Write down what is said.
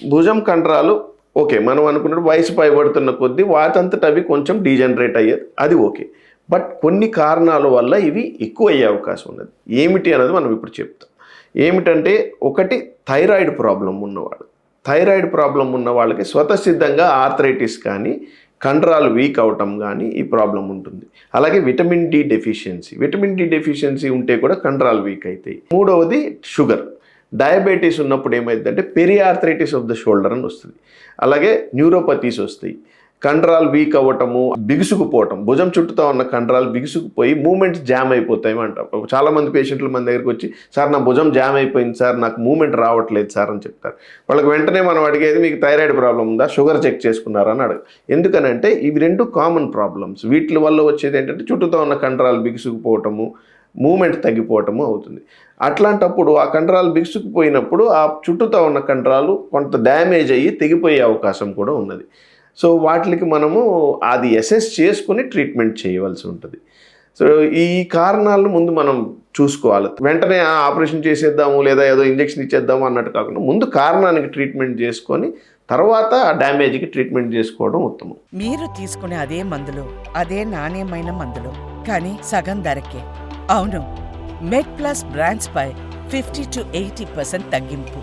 భుజం కండరాలు ఓకే. మనం అనుకున్నట్టు వయసు పైబడుతున్న కొద్దీ వాటంతట అవి కొంచెం డీజనరేట్ అయ్యేది. అది ఓకే. బట్ కొన్ని కారణాల వల్ల ఇవి ఎక్కువయ్యే అవకాశం ఉన్నది. ఏమిటి అనేది మనం ఇప్పుడు చెప్తాం. ఏమిటంటే ఒకటి థైరాయిడ్ ప్రాబ్లం ఉన్నవాళ్ళు. థైరాయిడ్ ప్రాబ్లం ఉన్న వాళ్ళకి స్వతసిద్ధంగా ఆర్థరైటిస్ కానీ, కండరాలు వీక్ అవటం కానీ ఈ ప్రాబ్లం ఉంటుంది. అలాగే vitamin D deficiency. Vitamin D deficiency ఉంటే కూడా కండరాలు వీక్ అవుతాయి. మూడవది షుగర్. డయాబెటీస్ ఉన్నప్పుడు ఏమైందంటే పెరియార్థరైటిస్ ఆఫ్ ద షోల్డర్ అని వస్తుంది. అలాగే న్యూరోపతీస్ వస్తాయి. కండరాలు వీక్ అవ్వటము, బిగుసుకుపోవటం, భుజం చుట్టూతో ఉన్న కండరాలు బిగుసుకుపోయి మూమెంట్స్ జామ్ అయిపోతాయి అంటాం. చాలామంది పేషెంట్లు మన దగ్గరికి వచ్చి, సార్ నా భుజం జామ్ అయిపోయింది సార్, నాకు మూమెంట్ రావట్లేదు సార్ అని చెప్తారు. వాళ్ళకి వెంటనే మనం అడిగేది మీకు థైరాయిడ్ ప్రాబ్లం ఉందా, షుగర్ చెక్ చేసుకున్నారా అని అడగ. ఎందుకనంటే ఇవి రెండు కామన్ ప్రాబ్లమ్స్. వీటి వల్ల వచ్చేది ఏంటంటే చుట్టూతో ఉన్న కండరాలు బిగుసుకుపోవటము, మూమెంట్ తగ్గిపోవటము అవుతుంది. అట్లాంటప్పుడు ఆ కండరాలు బిగుసుకుపోయినప్పుడు ఆ చుట్టూతో ఉన్న కండరాలు కొంత డ్యామేజ్ అయ్యి తెగిపోయే అవకాశం కూడా ఉన్నది. సో వాటికి మనము అది అసెస్ చేసుకుని ట్రీట్మెంట్ చేయవలసి ఉంటుంది. సో ఈ కారణాలను ముందు మనం చూసుకోవాలి. వెంటనే ఆపరేషన్ చేసేద్దాము లేదా ఏదో ఇంజెక్షన్ ఇచ్చేద్దాము అన్నట్టు కాకుండా ముందు కారణానికి ట్రీట్మెంట్ చేసుకొని తర్వాత ఆ డ్యామేజ్కి ట్రీట్మెంట్ చేసుకోవడం ఉత్తమం. మీరు తీసుకునే అదే మందులు, అదే నాణ్యమైన మందులు, కానీ సగం ధరకే. అవును, మెడ్ ప్లస్ బ్రాండ్స్ పై 50 to 80% తగ్గింపు.